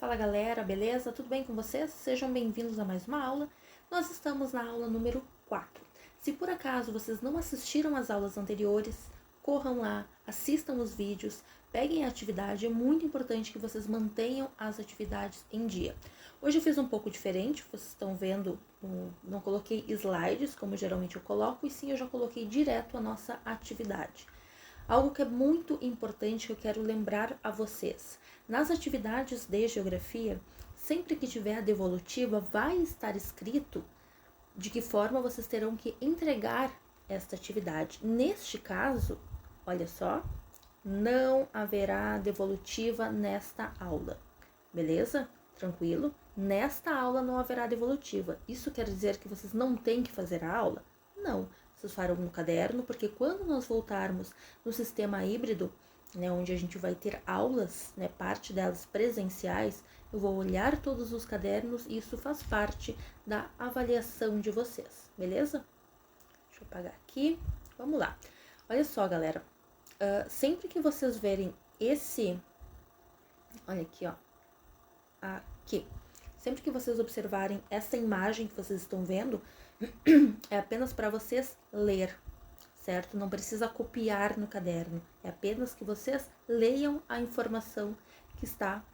Fala galera, beleza? Tudo bem com vocês? Sejam bem-vindos a mais uma aula. Nós estamos na aula número 4. Se por acaso vocês não assistiram às aulas anteriores, corram lá, assistam os vídeos, peguem a atividade. É muito importante que vocês mantenham as atividades em dia. Hoje eu fiz um pouco diferente, vocês estão vendo, não coloquei slides como geralmente eu coloco, e sim eu já coloquei direto a nossa atividade. Algo que é muito importante que eu quero lembrar a vocês. Nas atividades de geografia, sempre que tiver a devolutiva, vai estar escrito de que forma vocês terão que entregar esta atividade. Neste caso, olha só, não haverá devolutiva nesta aula, beleza? Tranquilo? Nesta aula não haverá devolutiva. Isso quer dizer que vocês não têm que fazer a aula? Não. Vocês farão no caderno, porque quando nós voltarmos no sistema híbrido, onde a gente vai ter aulas, parte delas presenciais, eu vou olhar todos os cadernos e isso faz parte da avaliação de vocês, beleza? Deixa eu apagar aqui. Vamos lá. Olha só, galera. Sempre que vocês verem esse... Olha aqui, ó. Aqui. Sempre que vocês observarem essa imagem que vocês estão vendo, é apenas para vocês ler, certo? Não precisa copiar no caderno. É apenas que vocês leiam a informação que está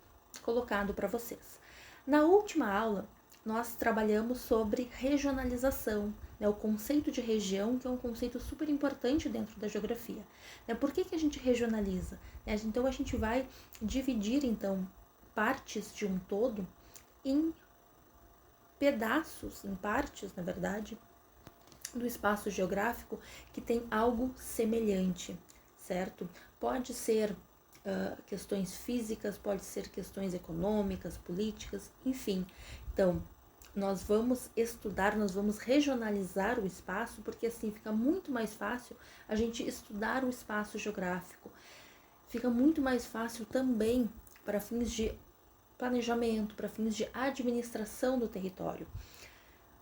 colocado para vocês. Na última aula, nós trabalhamos sobre regionalização, o conceito de região, que é um conceito super importante dentro da geografia. Por que a gente regionaliza? Então, a gente vai dividir, partes de um todo em pedaços, em partes, na verdade, do espaço geográfico que tem algo semelhante, certo? Pode ser questões físicas, pode ser questões econômicas, políticas, enfim. Então, nós vamos estudar, nós vamos regionalizar o espaço, porque assim fica muito mais fácil a gente estudar o espaço geográfico. Fica muito mais fácil também para fins de planejamento, para fins de administração do território.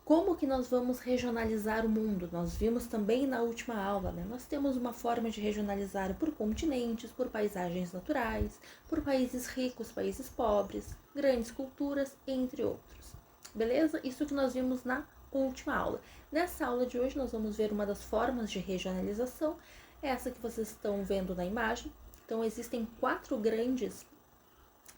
Como que nós vamos regionalizar o mundo? Nós vimos também na última aula, Nós temos uma forma de regionalizar por continentes, por paisagens naturais, por países ricos, países pobres, grandes culturas, entre outros. Beleza? Isso que nós vimos na última aula. Nessa aula de hoje nós vamos ver uma das formas de regionalização, essa que vocês estão vendo na imagem. Então existem 4 grandes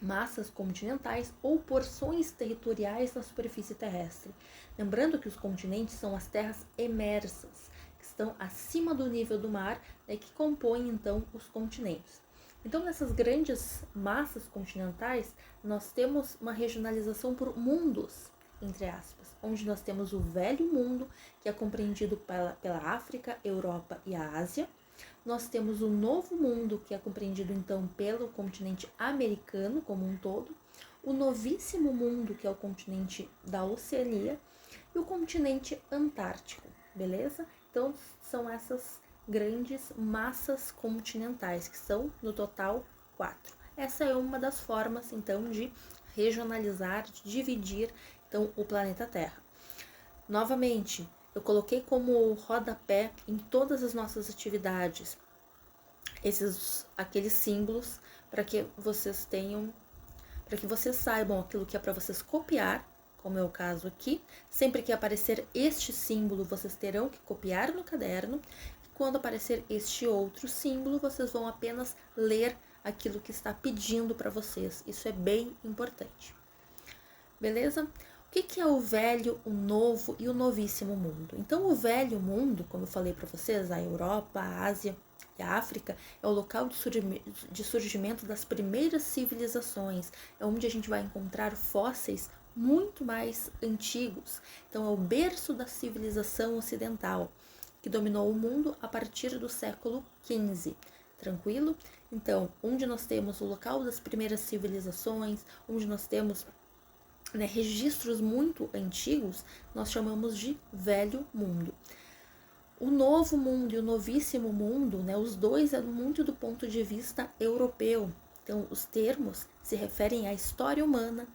massas continentais ou porções territoriais na superfície terrestre. Lembrando que os continentes são as terras emersas, que estão acima do nível do mar, que compõem então os continentes. Então, nessas grandes massas continentais, nós temos uma regionalização por mundos, entre aspas, onde nós temos o velho mundo, que é compreendido pela África, Europa e a Ásia. Nós temos o novo mundo, que é compreendido então pelo continente americano como um todo, o novíssimo mundo, que é o continente da Oceania, e o continente antártico, beleza? Então, são essas grandes massas continentais, que são, no total, 4. Essa é uma das formas, então, de regionalizar, de dividir, então, o planeta Terra. Novamente, eu coloquei como rodapé em todas as nossas atividades aqueles símbolos para que vocês tenham, para que vocês saibam aquilo que é para vocês copiar, como é o caso aqui. Sempre que aparecer este símbolo, vocês terão que copiar no caderno. E quando aparecer este outro símbolo, vocês vão apenas ler aquilo que está pedindo para vocês. Isso é bem importante. Beleza? O que é o velho, o novo e o novíssimo mundo? Então, o velho mundo, como eu falei para vocês, a Europa, a Ásia e a África, é o local de surgimento das primeiras civilizações. É onde a gente vai encontrar fósseis muito mais antigos. Então, é o berço da civilização ocidental, que dominou o mundo a partir do século XV. Tranquilo? Então, onde nós temos o local das primeiras civilizações, onde nós temos registros muito antigos, nós chamamos de velho mundo. O novo mundo e o novíssimo mundo, os dois é muito do ponto de vista europeu. Então, os termos se referem à história humana,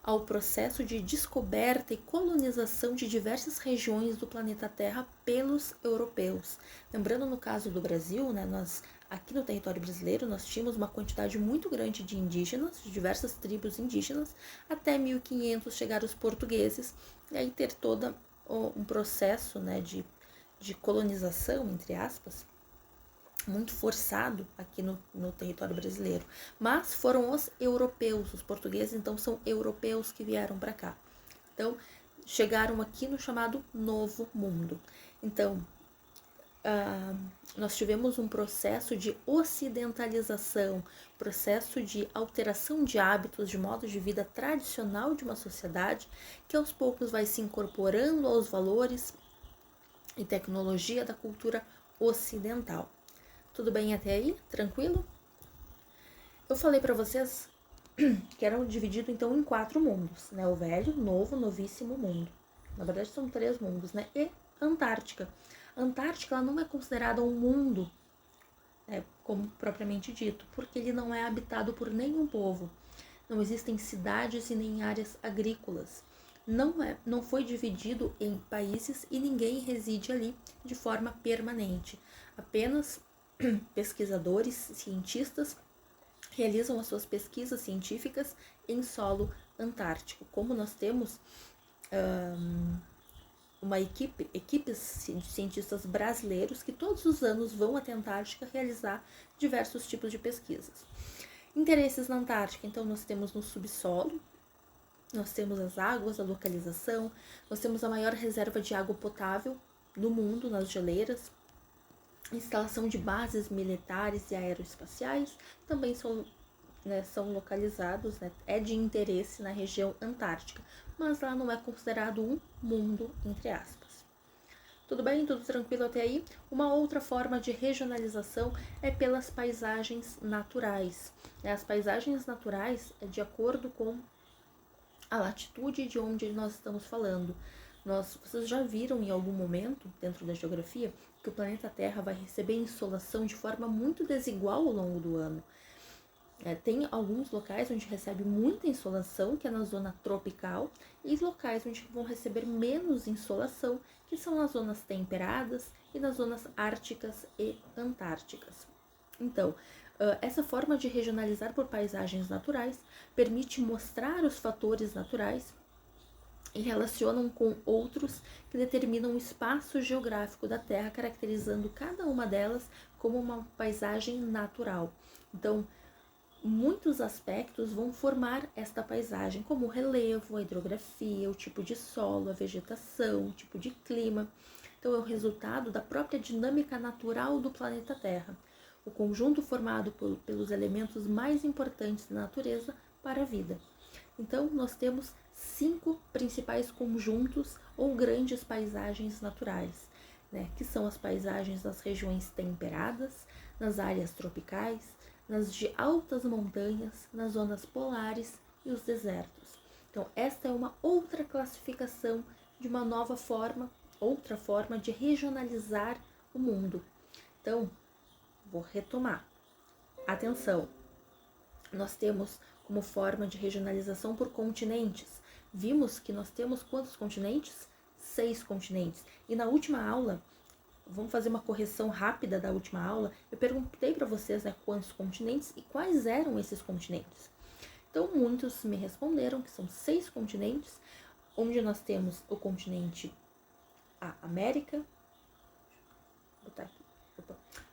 ao processo de descoberta e colonização de diversas regiões do planeta Terra pelos europeus. Lembrando, no caso do Brasil, né, aqui no território brasileiro, nós tínhamos uma quantidade muito grande de indígenas, de diversas tribos indígenas, até 1500 chegaram os portugueses, e aí ter todo um processo, né, de colonização, entre aspas, muito forçado aqui no território brasileiro. Mas foram os europeus, os portugueses, então são europeus que vieram para cá. Então, chegaram aqui no chamado Novo Mundo. Então, nós tivemos um processo de ocidentalização, processo de alteração de hábitos, de modo de vida tradicional de uma sociedade, que aos poucos vai se incorporando aos valores e tecnologia da cultura ocidental. Tudo bem até aí? Tranquilo? Eu falei para vocês que eram divididos então em 4 mundos, né? O velho, novo, novíssimo mundo. Na verdade são 3 mundos, né? E Antártica. A Antártica ela não é considerada um mundo, né, como propriamente dito, porque ele não é habitado por nenhum povo. Não existem cidades e nem áreas agrícolas. Não foi dividido em países e ninguém reside ali de forma permanente. Apenas pesquisadores, cientistas realizam as suas pesquisas científicas em solo antártico. Como nós temos equipes de cientistas brasileiros que todos os anos vão até a Antártica realizar diversos tipos de pesquisas. Interesses na Antártica, então nós temos no subsolo, nós temos as águas, a localização, nós temos a maior reserva de água potável no mundo, nas geleiras, instalação de bases militares e aeroespaciais, também são localizados, né, é de interesse na região antártica, mas lá não é considerado um mundo, entre aspas. Tudo bem? Tudo tranquilo até aí? Uma outra forma de regionalização é pelas paisagens naturais. As paisagens naturais é de acordo com a latitude de onde nós estamos falando. Vocês já viram em algum momento, dentro da geografia, que o planeta Terra vai receber insolação de forma muito desigual ao longo do ano. Tem alguns locais onde recebe muita insolação, que é na zona tropical, e locais onde vão receber menos insolação, que são nas zonas temperadas e nas zonas árticas e antárticas. Então, essa forma de regionalizar por paisagens naturais permite mostrar os fatores naturais e relacionam com outros que determinam o espaço geográfico da Terra, caracterizando cada uma delas como uma paisagem natural. Então, muitos aspectos vão formar esta paisagem, como o relevo, a hidrografia, o tipo de solo, a vegetação, o tipo de clima. Então, é o resultado da própria dinâmica natural do planeta Terra, o conjunto formado pelos elementos mais importantes da natureza para a vida. Então, nós temos 5 principais conjuntos ou grandes paisagens naturais, né, que são as paisagens das regiões temperadas, nas áreas tropicais, nas de altas montanhas, nas zonas polares e os desertos. Então, esta é uma outra classificação de uma nova forma, outra forma de regionalizar o mundo. Então, vou retomar. Atenção, nós temos como forma de regionalização por continentes. Vimos que nós temos quantos continentes? 6 continentes. E na última aula, vamos fazer uma correção rápida da última aula, eu perguntei para vocês, né, quantos continentes e quais eram esses continentes. Então, muitos me responderam que são 6 continentes, onde nós temos o continente América,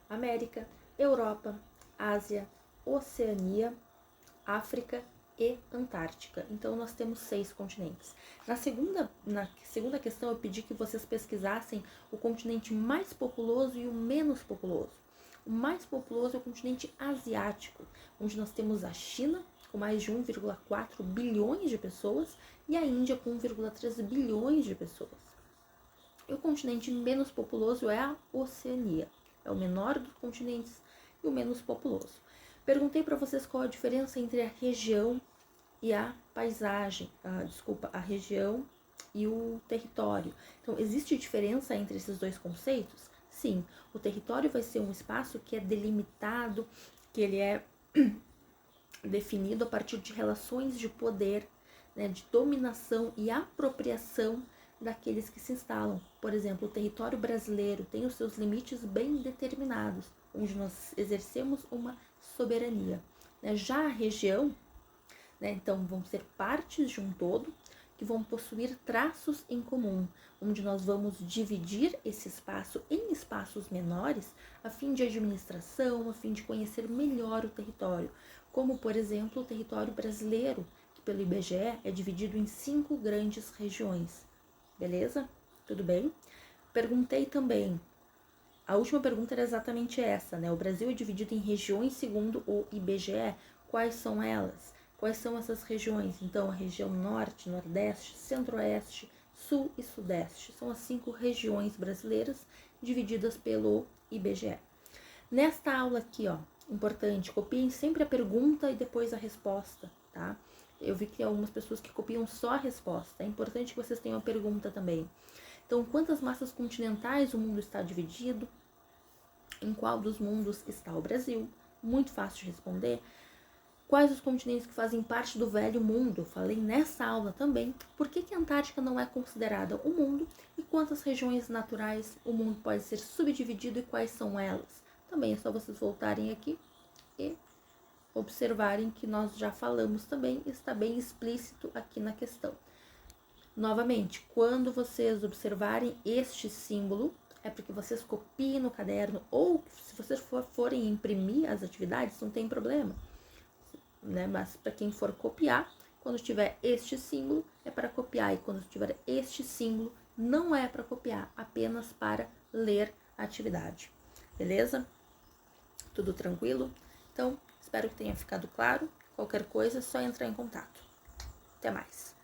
América, Europa, Ásia, Oceania, África e Antártica. Então, nós temos 6 continentes. Na segunda questão, eu pedi que vocês pesquisassem o continente mais populoso e o menos populoso. O mais populoso é o continente asiático, onde nós temos a China, com mais de 1,4 bilhões de pessoas, e a Índia, com 1,3 bilhões de pessoas. E o continente menos populoso é a Oceania. É o menor dos continentes e o menos populoso. Perguntei para vocês qual a diferença entre a região e a paisagem, a região e o território. Então, existe diferença entre esses dois conceitos? Sim, o território vai ser um espaço que é delimitado, que ele é definido a partir de relações de poder, né, de dominação e apropriação daqueles que se instalam. Por exemplo, o território brasileiro tem os seus limites bem determinados, onde nós exercemos uma soberania, né? Já a região, né, então vão ser partes de um todo que vão possuir traços em comum, onde nós vamos dividir esse espaço em espaços menores, a fim de administração, a fim de conhecer melhor o território, como por exemplo o território brasileiro, que pelo IBGE é dividido em 5 grandes regiões. Beleza? Tudo bem? Perguntei também, a última pergunta era exatamente essa, né? O Brasil é dividido em regiões segundo o IBGE. Quais são elas? Quais são essas regiões? Então, a região Norte, Nordeste, Centro-Oeste, Sul e Sudeste. São as 5 regiões brasileiras divididas pelo IBGE. Nesta aula aqui, ó, importante, copiem sempre a pergunta e depois a resposta, tá? Eu vi que tem algumas pessoas que copiam só a resposta. É importante que vocês tenham a pergunta também. Então, quantas massas continentais o mundo está dividido? Em qual dos mundos está o Brasil? Muito fácil de responder. Quais os continentes que fazem parte do velho mundo? Eu falei nessa aula também. Por que a Antártica não é considerada um mundo? E quantas regiões naturais o mundo pode ser subdividido e quais são elas? Também é só vocês voltarem aqui e observarem que nós já falamos também, está bem explícito aqui na questão. Novamente, quando vocês observarem este símbolo, é porque vocês copiem no caderno, ou se vocês forem imprimir as atividades, não tem problema, né? Mas para quem for copiar, quando tiver este símbolo, é para copiar, e quando tiver este símbolo, não é para copiar, apenas para ler a atividade. Beleza? Tudo tranquilo? Então, espero que tenha ficado claro. Qualquer coisa é só entrar em contato. Até mais!